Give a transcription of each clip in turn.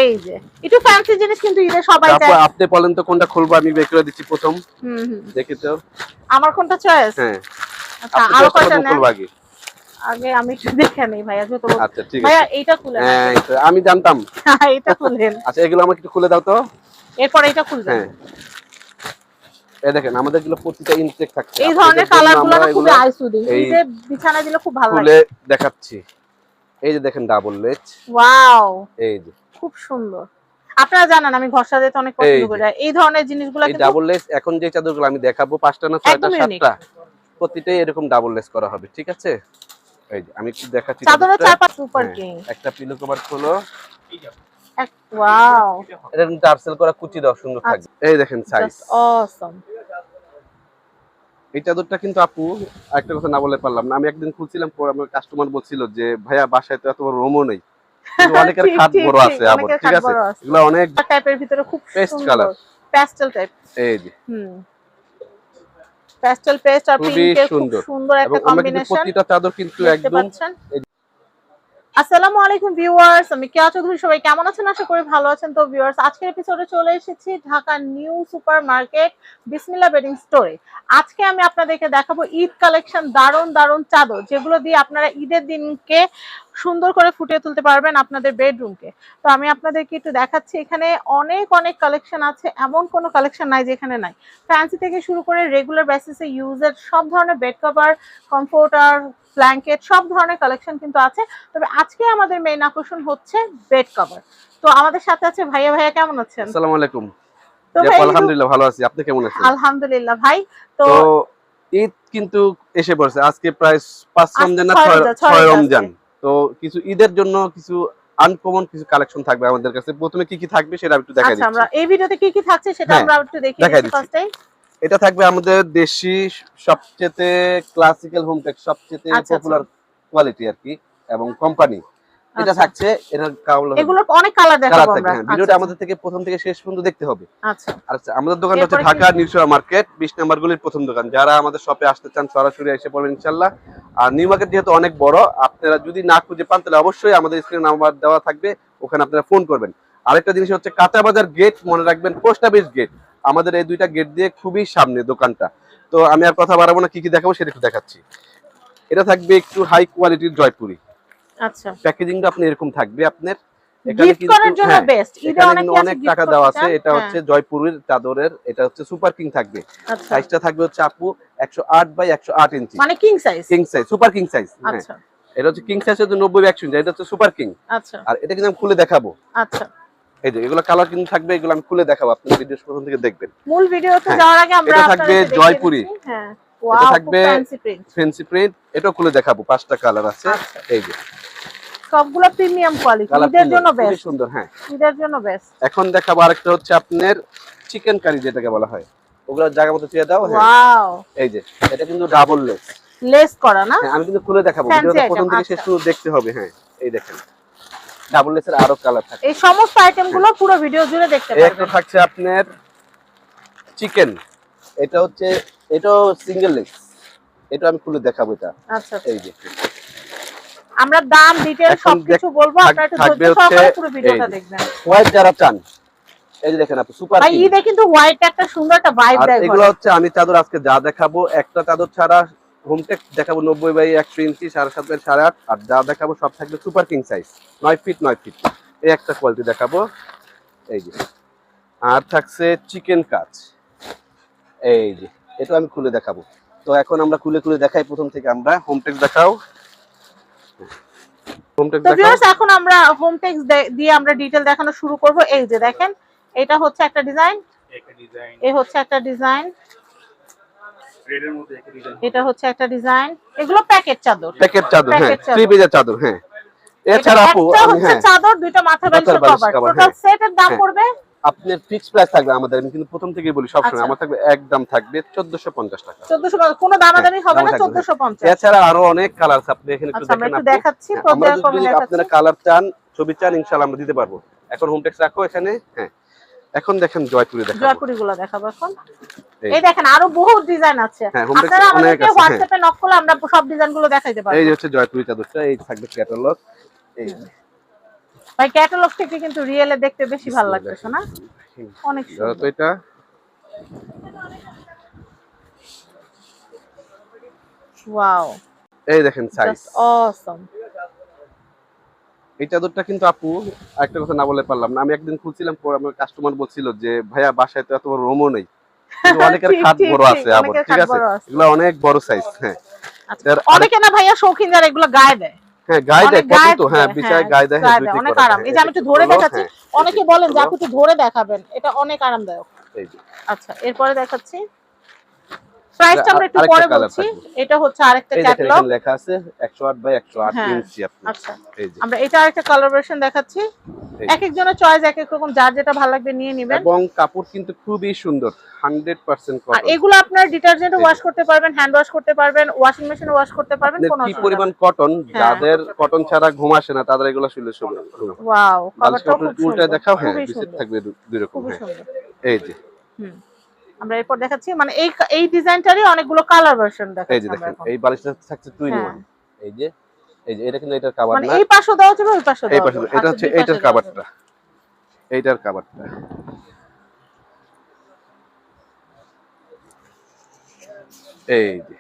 এই যে একটু ফ্যান্সি জিনিস কিন্তু ঈদে সবাই চায়। আপনি বলেন তো কোনটা খুলবো, আমি বের করে দিচ্ছি প্রথম। দেখি তো আমার কোনটা চয়েস? হ্যাঁ, আচ্ছা আরো কয়টা নেন? খুলবো আগে আগে আমি একটু দেখে নেই ভাইয়া, যত আচ্ছা ঠিক আছে ভাইয়া এইটা খুলে হ্যাঁ আমি জানতাম। এটা খুলেন। আচ্ছা এগুলো আমাকে একটু খুলে দাও তো। এরপর এটা খুলবেন। হ্যাঁ এই দেখেন আমাদের গুলো প্রতিটা ইনটেক থাকছে। এই ধরনের কালারগুলো না খুবই আইসুদিং, ঈদে বিছানা দিলে খুব ভালো লাগে। খুলে দেখাচ্ছি। এই যে দেখেন ডাবল লেজ। ওয়াও, এই যে খুব সুন্দর। আপনারা জানেন আমি ঘর সাজাতে অনেক পছন্দ করি, এই ধরনের জিনিসগুলো এই কিন্তু ডাবল লেজ। এখন যে চাদরগুলো আমি দেখাবো 5টা না 6টা 7টা প্রতিটাই এরকম ডাবল লেজ করা হবে, ঠিক আছে? এই যে আমি একটু দেখাচ্ছি চাদরের চারপাশ সুপার কিং। একটা পিলো কভার খোলো। ওয়াও, এটা কিন্তু টার্সেল করা কুচি দাও সুন্দর থাকবে। এই দেখেন সাইজ অসম। এই চাদরটা কিন্তু আপু একটা কথা না বলে পারলাম না, আমি একদিন খুলছিলাম পর আমার কাস্টমার বলছিল যে ভাইয়া বাসায় তো এত বড় রুমও নেই, কিন্তু অনেকের খাট বড় আছে আবার, ঠিক আছে? এগুলো অনেক টাইপের ভিতরে খুব পেস্ট কালার, প্যাস্টেল টাইপ। এই যে প্যাস্টেল পেস্ট আর পিঙ্কের খুব সুন্দর একটা কম্বিনেশন। প্রতিটা চাদর কিন্তু একদম। আসসালামু আলাইকুম ভিউয়ার্স, আমি কেয়া চৌধুরী। সবাই কেমন আছেন? আশা করি ভালো আছেন। তো ভিউয়ার্স, আজকের এপিসোডে চলে এসেছি ঢাকা নিউ সুপার মার্কেট বিসমিল্লাহ বেডিং স্টোরে। আজকে আমি আপনাদেরকে দেখাবো ঈদ কালেকশন, দারুণ দারুণ চাদর, যেগুলো দিয়ে আপনারা ঈদের দিনকে সুন্দর করে ফুটিয়ে তুলতে পারবেন আপনাদের বেডরুমকে। তো আমি আপনাদেরকে একটু দেখাচ্ছি, এখানে অনেক অনেক কালেকশন আছে, এমন কোনো কালেকশন নাই যেখানে নাই। ফ্যান্সি থেকে শুরু করে রেগুলার বেসিসে ইউজের সব ধরনের বেড কভার, কমফোর্টার, ব্ল্যাঙ্কেট, সব ধরনের কালেকশন কিন্তু আছে। তবে আজকে আমাদের মেইন আকর্ষণ হচ্ছে বেড কভার। তো আমাদের সাথে আছে ভাইয়া। ভাইয়া কেমন আছেন? আসসালামু আলাইকুম। তো ভাই আলহামদুলিল্লাহ ভালো আছি, আপনি কেমন আছেন? আলহামদুলিল্লাহ ভাই। তো ঈদ কিন্তু এসে পড়ছে, আজকে প্রায় 5 রমজান না 6 রমজান। তো কিছু ঈদের জন্য কিছু আনকমন কিছু কালেকশন থাকবে আমাদের কাছে। প্রথমে কি কি থাকবে সেটা একটু দেখাই দিচ্ছি। আচ্ছা, আমরা এই ভিডিওতে কি কি থাকছে সেটা আমরা একটু দেখিয়ে দিচ্ছি ফার্স্টে। এটা থাকবে আমাদের দেশি সবচেয়ে ক্লাসিক্যাল হোমটেক, সবচেয়ে পপুলার কোয়ালিটি আর কি, এবং কোম্পানি। এটা থাকছে, এটার এগুলো অনেক কালার দেখাবো আমরা। ভিডিওটা আমাদের থেকে প্রথম থেকে শেষ পর্যন্ত দেখতে হবে। আচ্ছা আচ্ছা, আমাদের দোকানটা হচ্ছে ঢাকা নিউ সুপার মার্কেট 20 নম্বর গলির প্রথম দোকান। যারা আমাদের শপে আসতে চান সরাসরি এসে পড়বেন ইনশাআল্লাহ। আর নিউ মার্কেট যেহেতু অনেক বড়, আপনারা যদি না খুঁজে পান তাহলে অবশ্যই আমাদের স্ক্রিনে নাম্বার দেওয়া থাকবে, ওখানে আপনারা ফোন করবেন। আরেকটা জিনিস হচ্ছে কাঁচা বাজার গেট, মনে রাখবেন পোস্ট অফিস গেট, আমাদের এই দুইটা গেট দিয়ে খুবই সামনে দোকানটা। তো আমি আর কথা বাড়াবো না, কি কি দেখাবো সেটা একটু দেখাচ্ছি। এটা থাকবে একটু হাই কোয়ালিটির জয়পুরি। আচ্ছা, প্যাকেজিংটা আপনি এরকম থাকবে, আপনার এখানে কিন্তু অনেক টাকা দেওয়া আছে। এটা হচ্ছে জয়পুরের চাদরের, এটা হচ্ছে সুপার কিং থাকবে। সাইজটা থাকবে হচ্ছে আপু 108 বাই 108 ইঞ্চি, মানে king size, super king size. আচ্ছা, এটা হচ্ছে কিং সাইজ হচ্ছে 90 বাই 100 ইঞ্চি, এটা হচ্ছে সুপার কিং। আচ্ছা, আর এটা কিন্তু আমি খুলে দেখাবো। আচ্ছা, এই যে এগুলো কালার কিন্তু থাকবে, এগুলো আমি খুলে দেখাবো, আপনি ভিডিও প্রথম থেকে দেখবেন। মূল ভিডিওতে যাওয়ার আগে আমরা এটা থাকবে জয়পুরি। হ্যাঁ, এটা থাকবে ফ্যান্সি প্রিন্ট, এটাও খুলে দেখাবো। 5টা কালার আছে, এই যে সবগুলো প্রিমিয়াম কোয়ালিটি, ঈদের জন্য বেস্ট, সুন্দর। হ্যাঁ, ঈদের জন্য বেস্ট। এখন দেখাবো আরেকটা হচ্ছে আপনার চিকেন কারি, যেটাকে বলা হয়। ওগুলা জায়গা মতো দিয়ে দাও। ওয়াও, এই যে এটা কিন্তু ডাবল লেস করা না? হ্যাঁ, আমি কিন্তু খুলে দেখাবো, ভিডিওটা প্রথম থেকে শেষ পর্যন্ত দেখতে হবে। হ্যাঁ, এই দেখেন ডাবল লেসের আরো কালার থাকে। এই সমস্ত আইটেমগুলো পুরো ভিডিও জুড়ে দেখতে পাবেন। একটা থাকছে আপনার চিকেন, এটা হচ্ছে, এটাও সিঙ্গেল লেস, এটা আমি খুলে দেখাবো। এটা আচ্ছা, এই যে আমরা দাম ডিটেইল সবকিছু বলবো, আপনারা একটু ধৈর্য সহকারে পুরো ভিডিওটা দেখবেন। হোয়াইট যারা চান, এই যে দেখেন আপনি সুপার কিং। ঈদে কিন্তু হোয়াইট একটা সুন্দর একটা ভাইব দেয়। এগুলো হচ্ছে আমি চাদর আজকে যা দেখাবো, একটা চাদর ছাড়া হোমটেক দেখাবো 90 বাই 100 ইঞ্চি 7.5 বাই 8.5, আর যা দেখাবো সব থাকবে super king size 9 feet 9 feet. এই একটা কোয়ালিটি দেখাবো, এই যে। আর থাকছে চিকেন কাজ, এই যে এটা আমি খুলে দেখাবো। তো এখন আমরা খুলে খুলে দেখাই, প্রথম থেকে আমরা হোমটেক দেখাও। তো ভিউয়ার্স, এখন আমরা হোমটেক্স দিয়ে আমরা ডিটেইল দেখানো শুরু করব। এই যে দেখেন, এটা হচ্ছে একটা ডিজাইন, এই হচ্ছে একটা ডিজাইন, রেডের মধ্যে একটা ডিজাইন, এটা হচ্ছে একটা ডিজাইন। এগুলো প্যাকেট চাদর, হ্যাঁ, 3 পেজের চাদর। হ্যাঁ, এছাড়া আপু হচ্ছে চাদর, দুইটা মাথা বালিশের কভার, টোটাল সেটের দাম পড়বে আপনার ফিক্স প্রাইস থাকবে আমাদের। আমি কিন্তু প্রথম থেকেই বলি সবসময় আমার থাকবে একদম থাকবে 1450 টাকা। 1450, কোনো দামাদামি হবে না, 1450। এছাড়া আরো অনেক কালার আছে, আপনি এখানে একটু দেখেন। আমরা একটু দেখাচ্ছি, যদি আপনারা কালার চান, ছবি চান, ইনশাআল্লাহ আমরা দিতে পারবো। এখন হোমটেক্স রাখো এখানে। হ্যাঁ, এখন দেখেন জয়পুরি দেখাবো, জয়পুরিগুলো দেখাবো এখন। এই দেখেন আরো বহুত ডিজাইন আছে, আপনারা আমাদেরকে হোয়াটসঅ্যাপে নক করলে আমরা সব ডিজাইনগুলো দেখাইতে পারবো। এই হচ্ছে জয়পুরি চাদরটা, এই থাকবে ক্যাটালগ। এই ভাই ক্যাটালগ থেকে কিন্তু রিয়েলে দেখতে বেশি ভালো লাগতেছে না? অনেক তো সুন্দর। এটা ওয়াও, এই দেখেন সাইজ। জাস্ট অসম। এই চাদরটা কিন্তু আপু একটা কথা না বলে পারলাম না, আমি একদিন খুলছিলাম, পরে আমার কাস্টমার বলছিল যে ভাইয়া বাসায় তো এত বড় রোমও নেই, কিন্তু অনেকের ঠিক খাট ঠিক বড় ঠিক, আছে আবার, অনেকের ঠিক খাট আছে, বড় আছে। এগুলো অনেক বড় সাইজ। হ্যাঁ, আচ্ছা, এর অনেকে না ভাইয়া শৌখিন যারা এগুলো গায়ে দেয়, হ্যাঁ গায়ে দেয় অনেক কত গায়ে তো, হ্যাঁ দেয়, বিছায় গায়ে দেয়, গায়ে দুই দেয়, দিক অনেক করা আরাম। যায়। এই যে আমি একটু ধরে দেখাচ্ছি, অনেকে বলেন যে আপু একটু ধরে দেখাবেন, এটা অনেক আরামদায়ক। এই যে আচ্ছা, এরপরে দেখাচ্ছি, প্রাইসটা আমরা একটু আরেকটা পরে কালার বলছি। থাকবে, এটা হচ্ছে আরেকটা এই দেখেন ক্যাটালগ। এখানে লেখা আছে 108 বাই 108 হ্যাঁ, ইঞ্চি আপনি। আচ্ছা, এই যে আমরা এটা আরেকটা কালার ভার্সন দেখাচ্ছি। এই এক একজনের চয়েস এক এক রকম, যার যেটা ভালো লাগবে নিয়ে নেবেন। এবং কাপড় কিন্তু খুবই সুন্দর, 100% আর কটন। এগুলো আপনার ডিটারজেন্টে এই ওয়াশ যে করতে পারবেন, হ্যান্ড ওয়াশ করতে পারবেন, ওয়াশিং মেশিনে ওয়াশ করতে পারবেন, আপনার কোনো কি অসুবিধা পরিমাণ নেই। কটন, হ্যাঁ, যাদের কটন ছাড়া ঘুম আসে না তাদের এগুলো শুলে শুলে ওয়াও, বালিশ কভারটাও কাপড় খুব উল্টা সুন্দর, দেখাও, হ্যাঁ খুবই বিসেট সুন্দর, থাকবে দুই রকম। খুবই হ্যাঁ সুন্দর। এই যে হুম, আমরা এরপর দেখাচ্ছি, মানে এই এই ডিজাইনটারই অনেকগুলো কালার ভার্সন এই যে দেখাচ্ছি আমরা দেখেন এখন। এই বালিশটা থাকছে 2 in হ্যাঁ, 1। এই যে এটা কিন্তু এটার কভার মানে না, এই পাশও দেওয়া যাবে, ওই পাশও এই দেওয়া পাশে যাবে। এটা আচ্ছা, হচ্ছে দুই এইটার পাশে দেওয়া যাবে। কভারটা, এইটার কভারটা। এই যে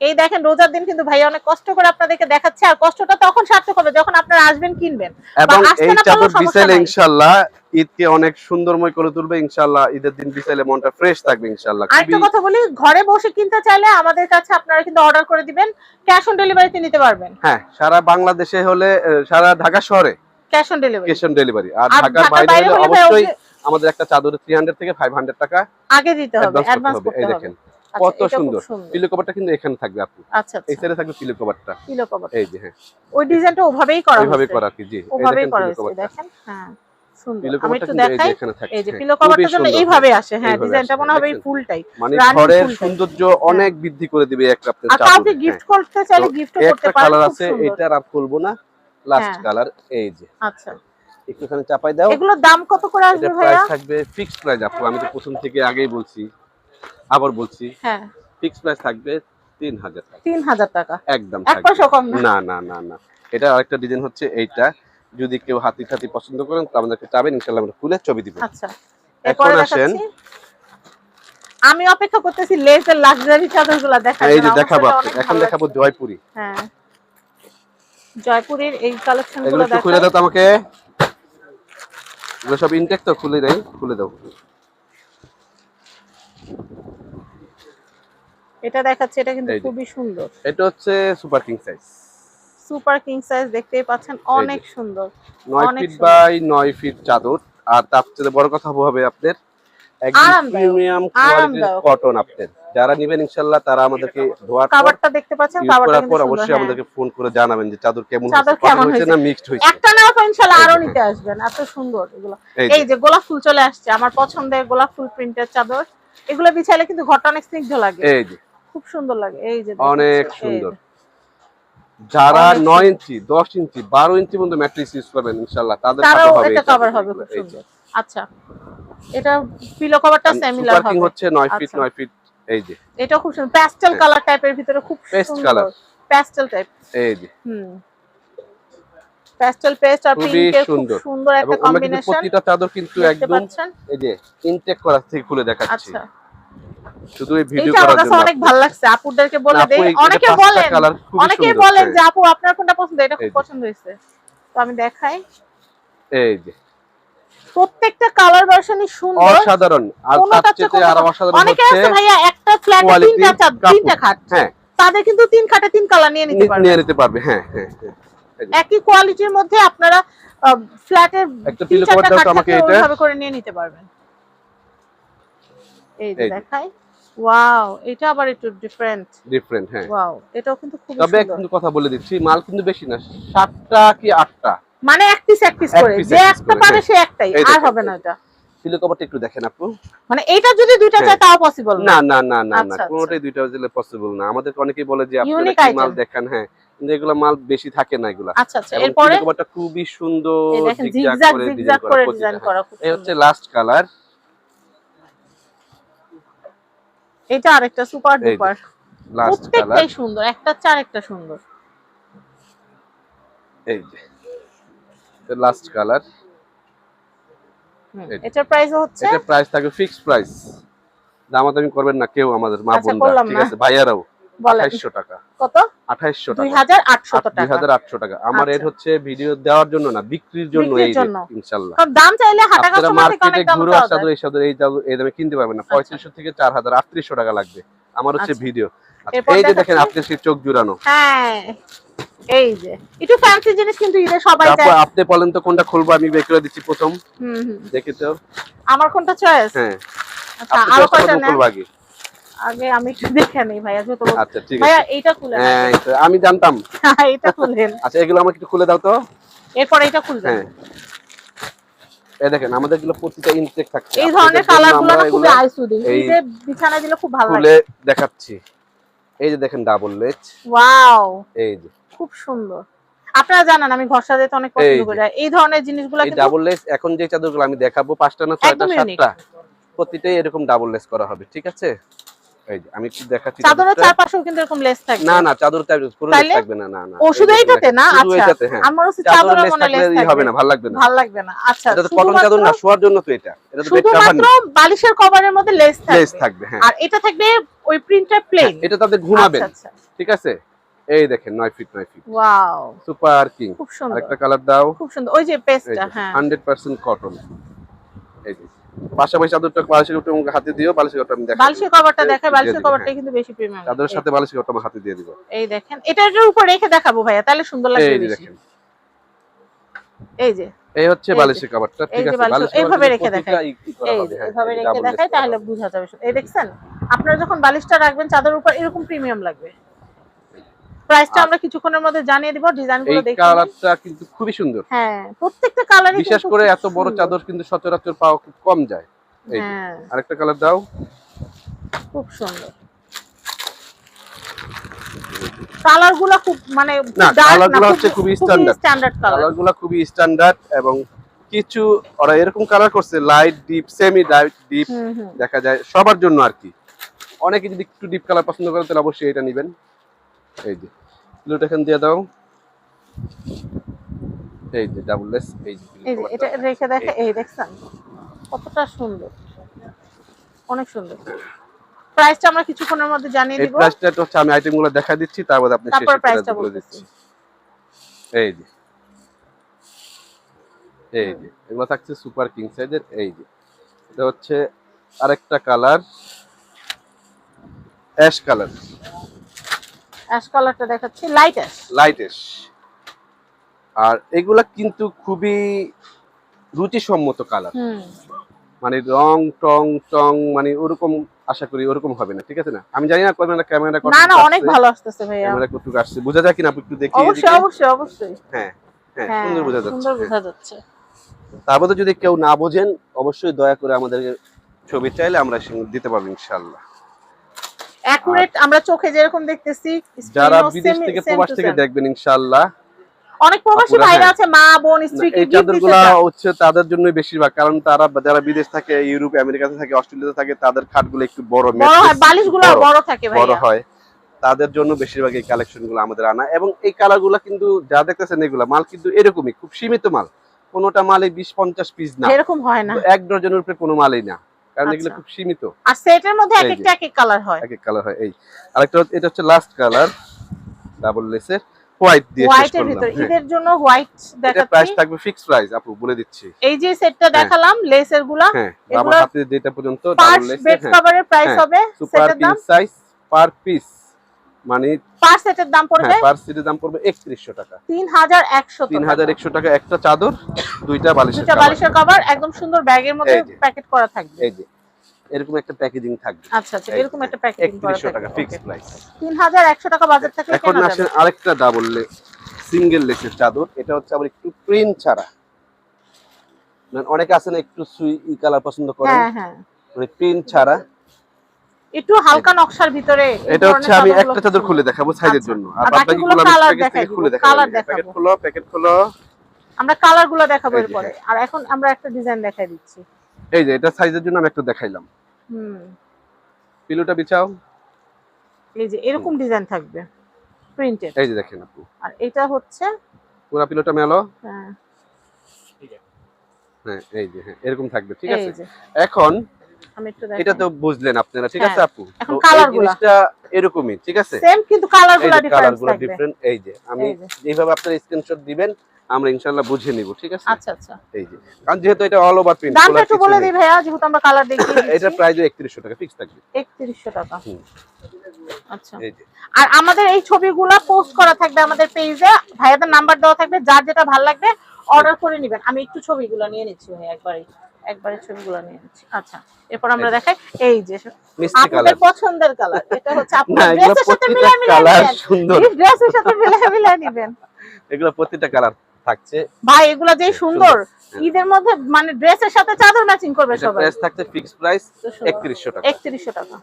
এই দেখেন, রোজার দিন কিন্তু ভাই অনেক কষ্ট করে আপনাদেরকে দেখাচ্ছে, আর কষ্টটা তখন সার্থক হবে যখন আপনারা আসবেন কিনবেন, বা এবং আসতে এই না চাদর পারলেও সমস্যা বিছাইলে নাই। ইনশাআল্লাহ ঈদকে অনেক সুন্দরময় করে তুলবে ইনশাআল্লাহ। ঈদের দিন বিছাইলে মনটা ফ্রেশ থাকবে ইনশাআল্লাহ। আরেকটা খুবই কথা বলি, ঘরে বসে কিনতে চাইলে আমাদের কাছে আপনারা কিন্তু অর্ডার করে দিবেন, ক্যাশ অন ডেলিভারিতে নিতে পারবেন। হ্যাঁ, সারা বাংলাদেশে হলে সারা ঢাকা শহরে cash on delivery. Cash on delivery, আর আর ঢাকার ঢাকার বাইরে বাইরে হলে হলে ভাই অবশ্যই আমাদের একটা চাদরে 300 থেকে 500 টাকা আগে দিতে হবে, অ্যাডভান্স করতে অ্যাডভান্স হবে। করতে এই হবে। দেখেন আচ্ছা, কত এটা খুব সুন্দর সুন্দর। পিলো কভারটা কিন্তু এখানে থাকবে আপু, আচ্ছা এই আচ্ছা, সাইডে থাকবে পিলো কভারটা। পিলো কভার, এই যে হ্যাঁ, ওই ডিজাইনটা ওভাবেই করা এইভাবে হয়েছে, করা কি, জি এই ওভাবেই দেখেন করা পিলো হয়েছে, কভারটা। দেখেন। হ্যাঁ, সুন্দর। পিলো আমি কভারটা একটু কিন্তু এই যে দেখাই, এখানে থাকছে। এই যে হ্যাঁ, পিলো খুবই কভারটার জন্য সুন্দর। এইভাবে আসে। হ্যাঁ, এইভাবে ডিজাইনটা আসে, মনে হবে এই দেখছেন? ফুলটাই, মানে রানিং ঘরের ফুলটাই। সৌন্দর্য হ্যাঁ, অনেক বৃদ্ধি করে দিবে একটা আপনার আর কাউকে চাদরে। হ্যাঁ, গিফট করতে তো চাইলে গিফটও করতে একটা পারেন, কালার খুব আছে, সুন্দর। এইটার আর খুলবো না, লাস্ট হ্যাঁ, কালার। এই যে আচ্ছা, একটুখানি চাপাই দাও। এগুলোর দাম কত করে এটা আসবে প্রাইস ভাইয়া? থাকবে ফিক্সড প্রাইস আপু, আমি তো প্রথম থেকে আগেই বলছি, আবার বলছি, হ্যাঁ, ফিক্সড প্রাইস থাকবে 3000 টাকা, 3000 টাকা, একদম এক থাকবে। পয়সা কম না। না না না না, এটা আরেকটা ডিজাইন হচ্ছে এইটা, যদি কেউ হাতি টাতি পছন্দ করেন তো আমাদেরকে চাবেন, ইনশাআল্লাহ আমরা খুলে ছবি দিব। আচ্ছা, এখন এরপরে আসেন, দেখাচ্ছি, আমি অপেক্ষা করতেছি লেসের লাক্সারি চাদরগুলো দেখার এই জন্য, যে আমার দেখাবো কাছে আপনি, অনেক এখন ভালো দেখাবো লাগছে। জয়পুরি। হ্যাঁ, জয়পুরের এই এগুলো কালেকশনগুলো একটু খুলে দেখাই। দাও তো আমাকে, এগুলো সব ইনটেক তো, খুলে দেই, খুলে দাও। এটা দেখাচ্ছে, এটা কিন্তু এই যে খুবই সুন্দর, এটা হচ্ছে super king size, super king size, দেখতেই পাচ্ছেন, এই অনেক যে সুন্দর, 9 অনেক ফিট সুন্দর, বাই 9 ফিট চাদর। আর তার চেয়ে বড় কথা হবে আপনার একদম আরামদায়ক, প্রিমিয়াম কোয়ালিটির আরামদায়ক। কটন। আপনার যারা নেবেন ইনশাআল্লাহ তারা আমাদেরকে ধোয়ার পর, কাভারটা দেখতে পাচ্ছেন, ইউজ কাভারটা করার কিন্তু পর সুন্দর। অবশ্যই হ্যাঁ, আমাদেরকে ফোন করে জানাবেন যে চাদর কেমন হয়েছে, চাদর কটন কেমন হয়েছে হয়েছে, না মিক্সড হয়েছে। একটা নেওয়ার পর ইনশাআল্লাহ এই আরো যে নিতে হ্যাঁ, আসবেন, এত সুন্দর এগুলো। এই এই যে গোলাপ ফুল চলে আসছে, আমার পছন্দের গোলাপ ফুল প্রিন্টের চাদর, এগুলো বিছাইলে কিন্তু ঘরটা অনেক স্নিগ্ধ লাগে, এই যে খুব সুন্দর লাগে। এই যে অনেক দেখাচ্ছে, এই সুন্দর। যে, যারা অনেক 9 সুন্দর। ইঞ্চি 10 ইঞ্চি 12 ইঞ্চি পর্যন্ত ম্যাট্রিক্স ইউজ করবেন ইনশাআল্লাহ তাদের তারাও সাথে হবে এটা এই কভার হবে চাদরগুলো। খুব এই যে সুন্দর। আচ্ছা, এটা পিলো কভারটা সিমিলার সুপার কিং হবে। হচ্ছে 9 ফিট আচ্ছা, 9 ফিট। এই যে এটা খুব সুন্দর, প্যাস্টেল হ্যাঁ, কালার টাইপের ভিতরে, খুব পেস্ট সুন্দর, কালার। Pastel type. এই যে হুম, প্যাস্টেল পেস্ট আর খুবই পিঙ্কের খুব সুন্দর। সুন্দর এবং একটা আমরা কিন্তু কম্বিনেশন, প্রতিটা চাদর কিন্তু দেখতে একদম পাচ্ছেন। এই যে ইনটেক করা থেকে খুলে দেখাচ্ছি, আচ্ছা, শুধু এই ভিডিও এইটা আমার করার কাছে জন্য। অনেক ভালো লাগছে, আপুদেরকে বলে আপু দেই। এটা অনেকে 5টা বলেন, কালার খুবই অনেকেই সুন্দর। বলেন হ্যাঁ, যে আপু আপনার কোনটা পছন্দ, এটা খুব এই যে পছন্দ হয়েছে, তো আমি দেখাই। এই যে প্রত্যেকটা কালার ভার্সনই সুন্দর, অসাধারণ। আর তার কোনটা চেয়ে চেয়ে আরো কোনটা। অসাধারণ অনেকে হচ্ছে আছে ভাইয়া একটা ফ্ল্যাটে কোয়ালিটি তিনটা চাদর, তিনটা কাপড়। খাট, হ্যাঁ, তাদের কিন্তু তিন খাটে তিন কালার নিয়ে নিতে পারবে, নিয়ে নিতে পারবে। হ্যাঁ হ্যাঁ হ্যাঁ, এই যে একই কোয়ালিটির মধ্যে আপনারা ফ্ল্যাটে একটা তিন পিলো কভার চারটা দাও খাট তো আমাকে, থাকলে এটা ওইভাবে করে নিয়ে নিতে পারবেন। এই যে এই যে দেখাই, ওয়াও, এটা আবার একটু ডিফারেন্ট, ডিফারেন্ট। হ্যাঁ, ওয়াও, এটাও কিন্তু খুব তবে সুন্দর। কিন্তু কথা বলে দিচ্ছি, মাল কিন্তু বেশি না, 7টা কি 8টা, মানে এক পিস করে, পিস যে এক পিস একটা করে। পারে হ্যাঁ, সে একটাই, এই আর দেখেন হবে না এটা। পিলো কভারটা একটু দেখেন আপু। মানে এটা যদি দুইটা হ্যাঁ, চায় তাও পসিবল না না। না না না না, আচ্ছা আচ্ছা, কোনোটাই দুইটা দিলে পসিবল না। আমাদেরকে অনেকেই বলে যে আপনারা ইউনিক কি মাল আইটেম। দেখান, হ্যাঁ, কিন্তু এগুলো মাল বেশি থাকে না এগুলা। আচ্ছা আচ্ছা, এবং এরপরে পিলো কভারটা খুবই সুন্দর এই দেখেন জিগজ্যাগ জিগজ্যাগ করে ডিজাইন জিগজ্যাগ করা করে প্রতিটা। ডিজাইন হ্যাঁ, করা, খুব এই হচ্ছে সুন্দর। Last colour. এটা আরেকটা সুপার এই যে ডুপার, লাস্ট কালার। প্রত্যেকটাই সুন্দর, একটা চার একটা সুন্দর। এই যে লাস্ট কালার। এটার প্রাইস হচ্ছে, এটা প্রাইস থাকবে ফিক্সড প্রাইস, দামাদামি করবেন না কেউ আমাদের মা আচ্ছা, বোনরা, করলাম ঠিক না। আছে ভাইয়ারাও। বলেন 2800 টাকা। কত? 2800 টাকা। 2800 টাকা। 2800 টাকা। আমার রেট আচ্ছা। হচ্ছে ভিডিও দেওয়ার জন্য না, বিক্রির জন্য বিক্রির এই রেট জন্য। ইনশাআল্লাহ। কারণ দাম চাইলে হাটা আপনারা কাস্টমার থেকে মার্কেটে অনেক দাম ঘুরে চাওয়া আসাদু যায়। এই সাদু এই দামে কিনতে পারবেন না। 3500 থেকে 4000 3800 টাকা লাগবে। আমার হচ্ছে আচ্ছা। ভিডিও। এরপর এই যে দেখেন দেখাচ্ছি। আপনি সেই চোখ জুড়ানো। হ্যাঁ, এই যে একটু ফ্যান্সি জিনিস কিন্তু ঈদে সবাই তারপর চায়। আপনি বলেন তো কোনটা খুলবো, আমি বের করে দিচ্ছি প্রথম। দেখি তো। আমার কোনটা চয়েস? হ্যাঁ, আচ্ছা, আপনি আরো চেষ্টা কয়টা করুন নেন? খুলবো আগে। আগে আমি একটু দেখে নেই ভাইয়া, যত আচ্ছা ঠিক আছে। ভাইয়া এইটা খুলেন। হ্যাঁ, আমি জানতাম। এটা খুলেন। আচ্ছা, এগুলো আমাকে একটু খুলে দাও তো। এরপর এটা খুলবেন। হ্যাঁ, এই দেখেন আমাদের গুলো প্রতিটা ইনটেক থাকছে। এই ধরনের কালারগুলো না খুবই এই আইসুদিং, ঈদে বিছানায় দিলে খুব ভালো খুলে লাগে। দেখাচ্ছি। এই যে দেখেন ডাবল লেজ। ওয়াও, এই যে খুব সুন্দর। আপনারা জানেন আমি ঘর সাজাতে অনেক পছন্দ করি, এই ধরনের জিনিসগুলো এই কিন্তু ডাবল লেজ। এখন যে চাদরগুলো আমি দেখাবো 5টা না 6টা একদম ইউনিক। 7টা, প্রতিটাই এরকম ডাবল লেজ করা হবে, ঠিক আছে। এই যে আমি একটু দেখাচ্ছি। চাদরের চারপাশেও কিন্তু এরকম লেস থাকবে। না না, চাদর পুরো লেজ থাকবে না। না না, ও শুধু এইটাতে না? শুধু আচ্ছা, এইটাতে। হ্যাঁ, আমার হচ্ছে চাদরের চাদরের লেজ মনে লেস থাকলে থাকবে হবে না, ভালো লাগবে না। ভালো লাগবে না। আচ্ছা, এটা তো কটন চাদর না, শোয়ার জন্য তো এটা এটা তো বেড কভার শুধুমাত্র না, বালিশের কভারের মধ্যে লেস লেজ থাকবে। থাকবে। হ্যাঁ, আর এটা থাকবে ওই প্রিন্টার প্লেন। এটা তো আপনি ঘুমাবেন, আচ্ছা, ঠিক আছে। এই দেখেন 9 feet 9 feet. Wow, super king. খুব সুন্দর। আরেকটা কালার দাও। খুব সুন্দর, ওই যে পেস্টটা। হ্যাঁ, 100% কটন। এই যে পাশাপাশি চাদরটা বালিশের উপরে হাতে দিও, বালিশের উপরে আমি দেখাই। বালিশের কভারটা দেখাই, বালিশের কভারটা কিন্তু বেশি প্রিমিয়াম। চাদরের সাথে বালিশের উপরে হাতে দিয়ে দিব। এই দেখেন, এটার উপর রেখে দেখাবো ভাইয়া, তাহলে সুন্দর লাগবে এই যে বেশি। দেখেন, এই যে এই হচ্ছে বালিশের কভারটা, ঠিক আছে। বালিশের এইভাবে রেখে দেখাই, হ্যাঁ, এইভাবে রেখে দেখাই, তাহলে বোঝা যাবে। এই দেখছেন, আপনারা যখন বালিশটা রাখবেন চাদরের উপর এরকম প্রিমিয়াম লাগবে। প্রাইসটা আমরা কিছুক্ষণের মধ্যে জানিয়ে দিব, ডিজাইনগুলো এই দেখে। কালারটা কিন্তু খুবই সুন্দর। হ্যাঁ, প্রত্যেকটা কালারই বিশেষ করে এত বড় চাদর কিন্তু সচরাচর পাওয়া খুব কম যায়। এই যে হ্যাঁ, আরেকটা কালার দাও। খুব সুন্দর কালারগুলো, খুব মানে না, ডার্ক না, কালারগুলো হচ্ছে খুবই স্ট্যান্ডার্ড কালার। কালারগুলো খুবই স্ট্যান্ডার্ড, এবং কিছু ওরা এরকম কালার করছে light deep, semi light deep দেখা যায় সবার জন্য আর কি। অনেকে যদি একটু ডিপ কালার পছন্দ করেন তাহলে অবশ্যই এটা নেবেন। এই যে কিলোটা এখান দিয়ে দাও। এই যে ডাবল লেস। এই যে এটা রেখে দেখে, এই দেখছেন কতটা সুন্দর, অনেক সুন্দর। প্রাইসটা আমরা কিছুক্ষণের মধ্যে জানিয়ে এই দিব। প্রাইসটা হচ্ছে আমি আইটেমগুলো দেখাই দিচ্ছি, তারপর আপনি তারপর শেষে প্রাইসটা বলে বলতেছি। দিচ্ছি। এই যে এই যে এগুলো থাকছে সুপার কিং সাইজের। এই যে এটা হচ্ছে আরেকটা কালার, অ্যাশ কালার। অ্যাশ কালারটা দেখাচ্ছি, লাইট অ্যাশ। Light ash. আর এগুলা কিন্তু খুবই রুচিসম্মত কালার, মানে রং টং মানে ওরকম আশা করি ওরকম হবে না, ঠিক আছে। না আমি জানি না ক্যামেরা না না, অনেক ভালো আসতেছে ভাইয়া, ক্যামেরা কতটুকু আসছে বোঝা যায় কিনা একটু দেখি। অবশ্যই অবশ্যই অবশ্যই। হ্যাঁ হ্যাঁ, হ্যাঁ, সুন্দর বোঝা যাচ্ছে। সুন্দর বোঝা যাচ্ছে। তারপরে যদি কেউ না বোঝেন অবশ্যই দয়া করে আমাদের ছবি চাইলে আমরা দিতে পারবো ইনশাআল্লাহ। অ্যাকুরেট আমরা চোখে যেরকম দেখতেছি, যারা বিদেশ থেকে প্রবাস থেকে দেখবেন ইনশাআল্লাহ, অনেক প্রবাসী ভাইরা আছে, মা বোন স্ত্রীকে এই চাদরগুলো হচ্ছে তাদের জন্যই বেশিরভাগ, কারণ তারা যারা বিদেশ থাকে, ইউরোপ আমেরিকাতে থাকে, অস্ট্রেলিয়াতে থাকে, তাদের খাটগুলো একটু বড় হয়, বালিশগুলো বড় থাকে ভাইয়া, বড় হয়, তাদের জন্য বেশিরভাগ এই কালেকশনগুলো আমাদের আনা। এবং এই কালারগুলো কিন্তু যা দেখতেছেন এগুলা মাল কিন্তু এরকমই খুব সীমিত মাল, কোনোটা মালে 20-50 পিস না, এরকম হয় না, এক ডজনের উপরে কোনো মালই না, কারণ এগুলো খুব সীমিত। আর সেটের মধ্যে এক একটা এক এক কালার হয়, এক এক কালার হয়। এই আরেকটা, এটা হচ্ছে লাস্ট কালার, ডাবল লেসের হোয়াইট দিয়ে শেষ হোয়াইটের করলাম। ভিতর ঈদের জন্য হোয়াইট দেখাচ্ছি। প্রাইস থাকবে ফিক্সড প্রাইস, আপু বলে দিচ্ছি। এই যে সেটটা দেখালাম লেসের গুলা, হ্যাঁ, বাবা হাতে যেটা পর্যন্ত ডাবল লেস বেড কভারের প্রাইস হবে super king size per piece, মানে পার সেটের দাম পড়বে, হ্যাঁ পার সেটের দাম পড়বে 3100 টাকা, 3100 টাকা। একটা চাদর, দুইটা বালিশের কভার, একদম সুন্দর ব্যাগের মধ্যে প্যাকেট করা থাকবে। এই যে এরকম একটা প্যাকেজিং থাকবে। আচ্ছা আচ্ছা, এরকম একটা প্যাকেজিং করা থাকবে। 3100 টাকা ফিক্সড প্রাইস। 3100 টাকা বাজেট থাকলে এখন আসেন আরেকটা ডাবল লেস সিঙ্গেল লেসের চাদর। এটা হচ্ছে আবার একটু প্রিন্ট ছাড়া, মানে অনেকে আছে না একটু সুই কালার পছন্দ করেন, হ্যাঁ হ্যাঁ, মানে প্রিন্ট ছাড়া একটু হালকা নকশার ভিতরে। এটা হচ্ছে আমি একটা চাদর খুলে দেখাবো সাইজের জন্য, আর বাকিগুলো আমি প্যাকেজ থেকে খুলে দেখাবো। প্যাকেট খুলো। আমরা কালারগুলো দেখাবো এরপরে, আর এখন আমরা একটা ডিজাইন দেখাই দিচ্ছি। এই যে এটা সাইজের জন্য আমি একটা দেখাইলাম। পিলোটা বিছাও। এই যে এরকম ডিজাইন থাকবে প্রিন্টেড, এই যে দেখেন আপু, আর এটা হচ্ছে পুরো পিলোটা মেলো। হ্যাঁ, হ্যাঁ এই যে হ্যাঁ এরকম থাকবে, ঠিক এই আছে। যে এখন আমি একটু এটা দেখাই। তো বুঝলেন আপনারা, ঠিক আছে হ্যাঁ, আপু। এখন তো এই কালার গুলা জিনিসটা এরকমই, ঠিক আছে। সেম কিন্তু কালার এই গুলা যে কালার ডিফারেন্স গুলো থাকবে। ডিফারেন্ট, এই যে আমি এই যে যেভাবে আপনারা স্ক্রিনশট দিবেন আমরা ইনশাআল্লাহ বুঝে নিব, ঠিক আছে। আচ্ছা আচ্ছা, এই যে কারণ যেহেতু এটা অল ওভার প্রিন্ট, দামটা খোলার একটু কিছু বলে নেই। দিই ভাইয়া, যেহেতু আমরা কালার দেখিয়ে দিচ্ছি। এটা প্রাইস 3100 টাকা ফিক্স থাকবে। 3100 টাকা। হুম, আচ্ছা, এই যে আর আমাদের এই ছবিগুলো পোস্ট করা থাকবে আমাদের পেজে, ভাইয়াদের নাম্বার দেওয়া থাকবে, যার যেটা ভালো লাগবে অর্ডার করে নেবেন। আমি একটু ছবিগুলো নিয়ে নিচ্ছি ভাই, একবারে ছবিগুলো নিয়ে নিচ্ছি। আচ্ছা, এরপর আমরা দেখাই এই যে মিষ্টি আপনাদের কালার। পছন্দের কালার, এটা হচ্ছে না আপনার এগুলো ড্রেসের সাথে প্রত্যেকটা মিলাই মিলাই কালার নেবেন, সুন্দর, ড্রেসের সাথে মিলাই মিলাই নেবেন। এগুলো প্রত্যেকটা কালার থাকছে ভাই এগুলা যেই সুন্দর, হ্যাঁ। ঈদের মধ্যে মানে ড্রেসের সাথে চাদর ম্যাচিং করবে এটা সবাই। প্রাইস থাকছে ফিক্স প্রাইস তো সুন্দর। 3100 টাকা। 3100 টাকা।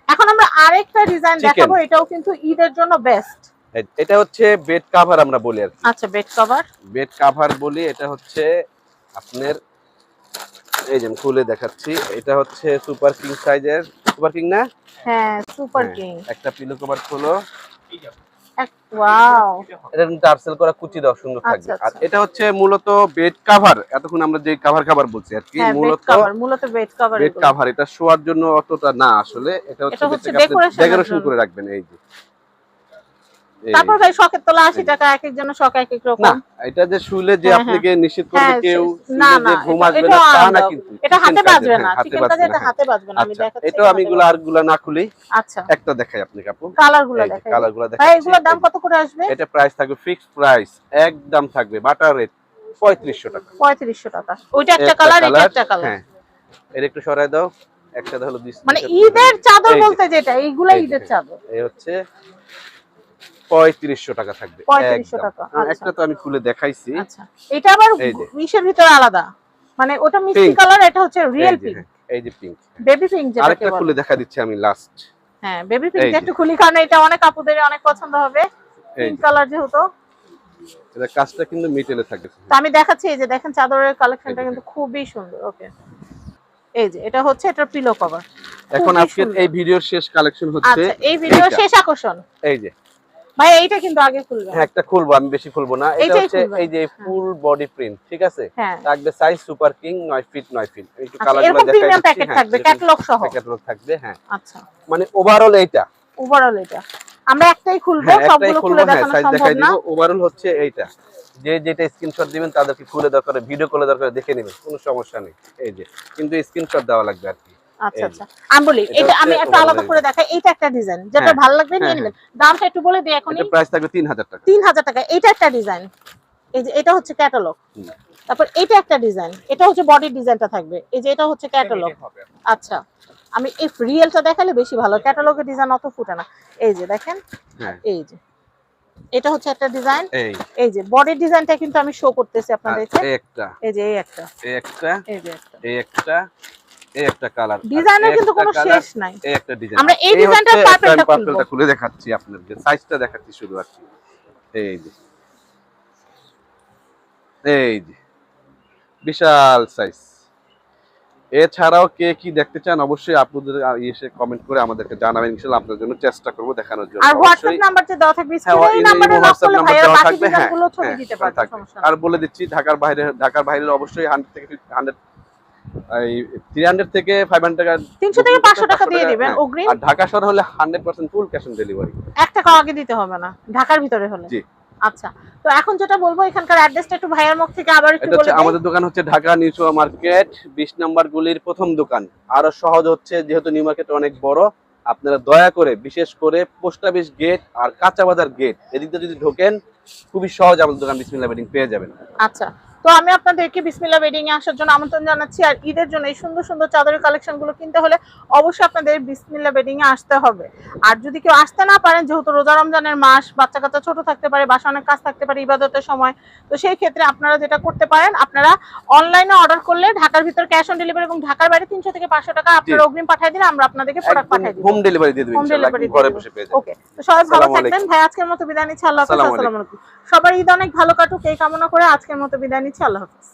এখন আমরা আরেকটা ডিজাইন Chicken। দেখাবো, এটাও কিন্তু ঈদের জন্য বেস্ট। এটা হচ্ছে বেড কভার আমরা বলি আর কি। আচ্ছা, বেড কভার। বেড কভার বলি, এটা হচ্ছে আপনার এই যে আমি খুলে দেখাচ্ছি, এটা হচ্ছে সুপার কিং সাইজের, সুপার কিং না? হ্যাঁ, সুপার হ্যাঁ, কিং। একটা পিলো কভার খোলো, ওয়াও, এটা টার্সেল করা কুচি দাও, সুন্দর থাকবে। আচ্ছা, আর আচ্ছা। এটা হচ্ছে মূলত বেড কভার, এতক্ষণ আমরা যে কভার বলছি আর কি, হ্যাঁ, বেড মূলত কভার, মূলত বেড কভার। Bed cover. এটা শোয়ার জন্য অতটা না আসলে, এটা এটা হচ্ছে হচ্ছে ডেকোরেশন জন্য। করে রাখবেন। এই যে তারপর ভাই শখের তোলা 80 টাকা, এক একজনের শখ এক এক রকম। না এটা যে শুলে যে হ্যাঁ, আপনাকে নিষেধ করবে হ্যাঁ, কেউ, না শুলে না, যে ঘুম আসবে এটা না তা না, আলাদা। কিন্তু এটা হাতে বাজবে না, হাতে চিকেন বাজবে কাজে না, এটা হ্যাঁ। হাতে বাজবে না। আমি আচ্ছা, দেখাচ্ছি। এটাও আমি আরগুলা না খুলি, আচ্ছা, একটা দেখাই আপনাকে আপু। কালারগুলো এই যে দেখাই। কালারগুলো ভাই দেখাচ্ছি। এগুলোর দাম কত করে আসবে? এটা প্রাইস থাকবে ফিক্সড প্রাইস, একদম থাকবে বাটার রেট 3500 টাকা। 3500 টাকা। ওইটা একটা কালার, এটা একটা কালার। হ্যাঁ, এর একটু সরায় দাও, একসাথে হলো 20। মানে ঈদের চাদর এই যে, বলতে যেটা, এইগুলা এই যে, ঈদের চাদর। এই হচ্ছে 3500 টাকা থাকবে 3500 একদম। টাকা, আচ্ছা। একটা তো আমি খুলে দেখাইছি। আচ্ছা, এটা আবার এই যে। মিশের ভিতরে আলাদা, মানে ওটা মিষ্টি Pink। কালার, এটা হচ্ছে রিয়েল এই যে, পিঙ্ক, হ্যাঁ, এই যে পিঙ্ক। বেবি পিঙ্ক যেটাকে আরেকটা বলে। খুলে দেখা দিচ্ছি আমি লাস্ট। হ্যাঁ, বেবি এই পিঙ্ক যে। একটু খুলি, কারণ এটা অনেক আপুদের অনেক পছন্দ হবে, এই পিঙ্ক যে। কালার যেহেতু। এটা কাজটা কিন্তু মিটেলে থাকে। তো আমি দেখাচ্ছি, এই যে দেখেন চাদরের কালেকশনটা এই যে। কিন্তু খুবই সুন্দর। ওকে, এই যে এটা হচ্ছে এটার পিলো কভার। এখন আজকের এই ভিডিওর শেষ কালেকশন হচ্ছে, আচ্ছা, এই ভিডিও এইটা। শেষ আকর্ষণ। এই যে ভাই এইটা কিন্তু আগে খুলবেন। হ্যাঁ, একটা খুলবো, আমি বেশি খুলবো না। এটা এইটাই হচ্ছে খুলবেন। এই যে ফুল বডি প্রিন্ট, ঠিক আছে। হ্যাঁ, থাকবে size super king 9 feet 9 feet. একটু আচ্ছা, কালারগুলো এরকম দেখাই প্রিমিয়াম দিচ্ছি। প্যাকেট হ্যাঁ, থাকবে, ক্যাটালগ সহ। ক্যাটালগ থাকবে, হ্যাঁ। আচ্ছা, মানে ওভারঅল এইটা, ওভারঅল এটা আমরা একটাই খুলবো, হ্যাঁ একটাই সবগুলো খুলবো, খুলে হ্যাঁ দেখানো সাইজ সম্ভব দেখাই না। দিব। ওভারঅল হচ্ছে এইটা, যে যেটা স্ক্রিনশট দিবেন তাদেরকে খুলে দরকার, ভিডিও কলে দরকার দেখে নেবেন, কোনো সমস্যা নেই। এই যে কিন্তু স্ক্রিনশট দেওয়া লাগবে আর কি। আচ্ছা আচ্ছা, আমি বলি এটা এটা আমি হচ্ছে একটা আলাদা overall করে দেখাই। এটা একটা ডিজাইন, যেটা হ্যাঁ, ভালো লাগবে নিয়ে হ্যাঁ, নেবেন। দামটা একটু বলে দিই এখনই। এটা প্রাইস থাকবে 3000 টাকা। 3000 টাকা। এটা একটা ডিজাইন, এই যে এটা হচ্ছে ক্যাটালগ। হুম। তারপর এটা একটা ডিজাইন, এটা হচ্ছে বডি ডিজাইনটা থাকবে, এই যে এটা হচ্ছে ক্যাটালগ। আচ্ছা, আমি এই রিয়েলটা দেখালে বেশি ভালো, ক্যাটালগের ডিজাইন অত ফুটে না। এই যে দেখেন, হ্যাঁ, এই যে এটা হচ্ছে একটা ডিজাইন। এই এই যে বডির ডিজাইনটা কিন্তু আমি শো করতেছি আপনাদেরকে। এই একটা, এই যে এই একটা, এই একটা, এই যে একটা এই একটা, এই একটা কালার। ডিজাইনের কিন্তু কোনো শেষ নাই। এই একটা ডিজাইন। আমরা এই ডিজাইনটার পার্পেলটা খুলে দেখাচ্ছি আপনাদের, সাইজটা দেখাচ্ছি শুধু আর কি। এই যে, এই যে বিশাল সাইজ। এছাড়াও কে কি দেখতে চান অবশ্যই আপনাদের এসে কমেন্ট করে আমাদেরকে জানাবেন, ইনশাআল্লাহ আপনাদের জন্য চেষ্টা করব দেখানোর জন্য। আর হোয়াটসঅ্যাপ নাম্বার যে দেওয়া থাকবে স্ক্রিনে, এই নম্বরে নক করলে ভাইরা বাকি ডিজাইনগুলো ছবি দিতে পারবে, সমস্যা আর নেই। বলে দিচ্ছি ঢাকার বাইরে অবশ্যই 100 থেকে 100 এই 300 থেকে 500 টাকা, 300 থেকে 500 টাকা দিয়ে দিবেন অগ্রিম। আর ঢাকা শহর হলে 100% ফুল ক্যাশ অন ডেলিভারি, 1 টাকা আগে দিতে হবে না ঢাকার ভিতরে হলে। জি। আচ্ছা, তো এখন যেটা বলবো এখানকার অ্যাড্রেসটা একটু ভাইয়ার মুখ থেকে আবার একটু এটা বলে হচ্ছে দিন। আমাদের দোকান হচ্ছে ঢাকা নিউ সুপার মার্কেট 20 নম্বর গলির প্রথম দোকান। আরো সহজ হচ্ছে যেহেতু নিউ মার্কেট অনেক বড়, আপনারা দয়া করে বিশেষ করে পোস্ট অফিস গেট আর কাঁচা বাজার গেট এদিক দিয়ে যদি ঢোকেন খুবই সহজ আমাদের দোকান বিসমিল্লাহ বেডিং পেয়ে যাবেন। আচ্ছা, তো আমি আপনাদেরকে বিসমিল্লাহ ওয়েডিং এ আসার জন্য আমন্ত্রণ জানাচ্ছি। আর ঈদের জন্য এই সুন্দর সুন্দর চাদরের কালেকশনগুলো কিনতে হলে অবশ্যই আপনাদের বিসমিল্লাহ ওয়েডিং এ আসতে হবে। আর যদি কেউ আসতে না পারেন, যেহেতু রোজা রমজানের মাস, বাচ্চা কাচ্চা ছোট থাকতে পারে, বাসা অনেক কাজ থাকতে পারে ইবাদতের সময়, তো সেই ক্ষেত্রে আপনারা যেটা করতে পারেন, আপনারা অনলাইনে অর্ডার করলে ঢাকার ভিতর ক্যাশ অন ডেলিভারি এবং ঢাকার বাইরে 300 থেকে 500 টাকা আপনারা অগ্রিম পাঠিয়ে দিলে আমরা আপনাদেরকে প্রোডাক্ট পাঠিয়ে দিব, হোম ডেলিভারি দিয়ে দেবেন, হোম ইনশাআল্লাহ ডেলিভারি ঘরে বসে পেয়ে যাবেন। ওকে, তো সবাই ভালো আসসালামু থাকবেন। ভাই আজকের মতো বিদায় নিচ্ছি, আল্লাহ হাফেজ। আসসালামু আসসালামু আলাইকুম। সবার ঈদ অনেক ভালো কাটুক এই কামনা করে আজকের মতো বিদায় নিচ্ছি, আল্লাহ হাফেজ।